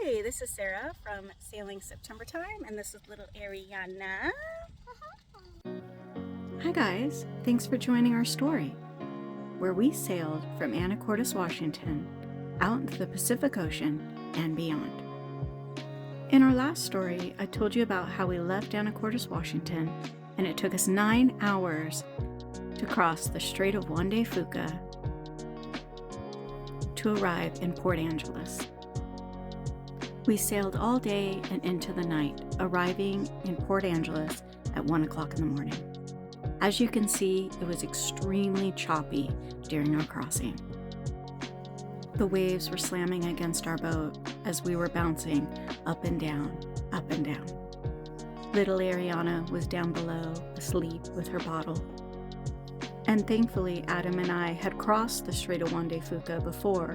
Hi, this is Sarah from Sailing September Time, and this is little Ariana. Hi guys, thanks for joining our story, where we sailed from Anacortes, Washington, out into the Pacific Ocean and beyond. In our last story, I told you about how we left Anacortes, Washington, and it took us 9 hours to cross the Strait of Juan de Fuca to arrive in Port Angeles. We sailed all day and into the night, arriving in Port Angeles at 1 o'clock in the morning. As you can see, it was extremely choppy during our crossing. The waves were slamming against our boat as we were bouncing up and down, up and down. Little Ariana was down below, asleep with her bottle. And thankfully, Adam and I had crossed the Strait of Juan de Fuca before.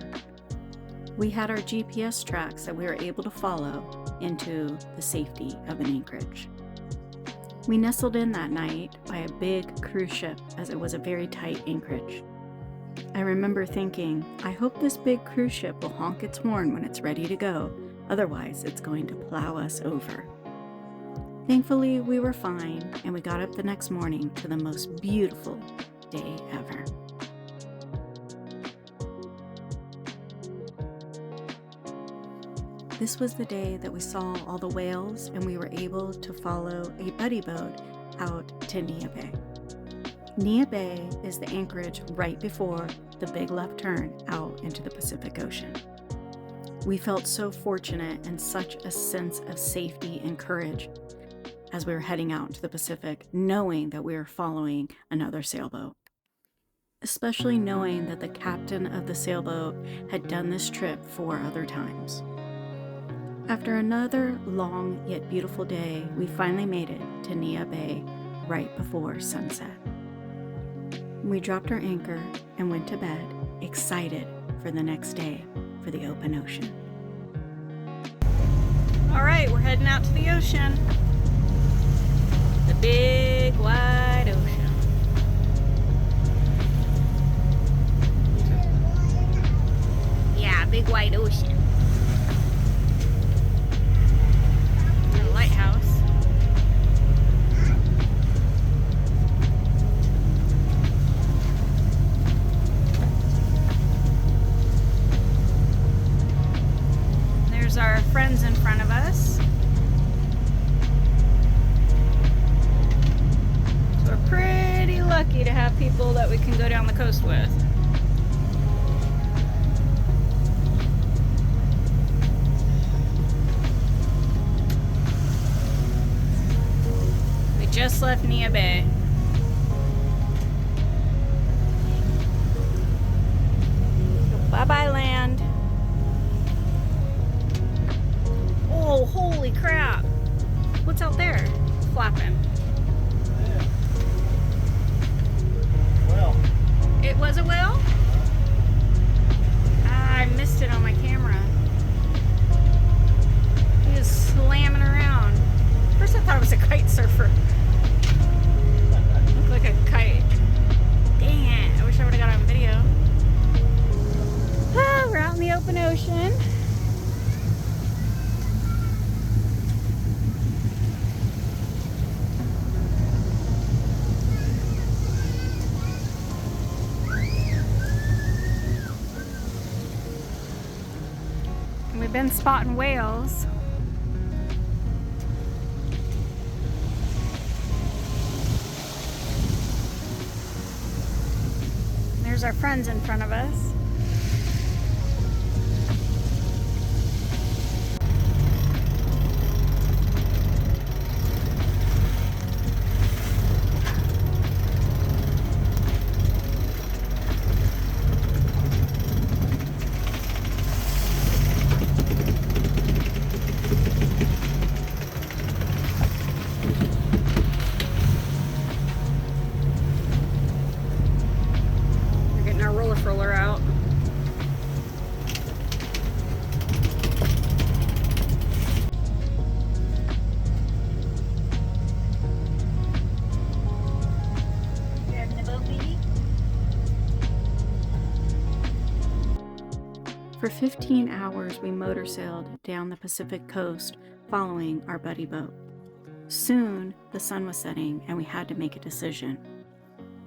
We had our GPS tracks that we were able to follow into the safety of an anchorage. We nestled in that night by a big cruise ship as it was a very tight anchorage. I remember thinking, I hope this big cruise ship will honk its horn when it's ready to go, otherwise it's going to plow us over. Thankfully, we were fine, and we got up the next morning to the most beautiful day ever. This was the day that we saw all the whales and we were able to follow a buddy boat out to Nia Bay. Nia Bay is the anchorage right before the big left turn out into the Pacific Ocean. We felt so fortunate and such a sense of safety and courage as we were heading out into the Pacific, knowing that we were following another sailboat. Especially knowing that the captain of the sailboat had done this trip 4 other times. After another long yet beautiful day, we finally made it to Nia Bay right before sunset. We dropped our anchor and went to bed, excited for the next day for the open ocean. All right, we're heading out to the ocean. The big wide ocean. Yeah, big wide ocean. Lighthouse. There's our friends in front of us. So we're pretty lucky to have people that we can go down the coast with. Just left Nia Bay. Bye-bye land. Oh, holy crap. What's out there? Flapping. Yeah. Well. It was a whale? Ah, I missed it on my camera. He was slamming around. First I thought it was a kite surfer. Looked like a kite. Dang it, I wish I would have got on video. Ah, we're out in the open ocean. And we've been spotting whales. There's our friends in front of us. Roller out. For 15 hours, we motor sailed down the Pacific coast following our buddy boat. Soon, the sun was setting and we had to make a decision.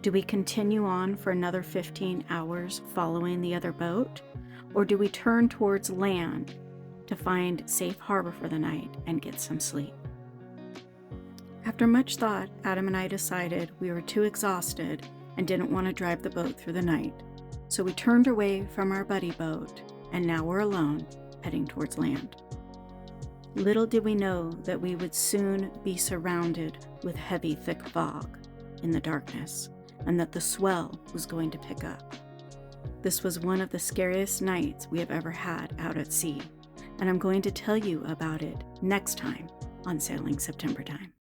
Do we continue on for another 15 hours following the other boat? Or do we turn towards land to find safe harbor for the night and get some sleep? After much thought, Adam and I decided we were too exhausted and didn't want to drive the boat through the night. So we turned away from our buddy boat, and now we're alone, heading towards land. Little did we know that we would soon be surrounded with heavy, thick fog in the darkness, and that the swell was going to pick up. This was one of the scariest nights we have ever had out at sea, and I'm going to tell you about it next time on Sailing September Time.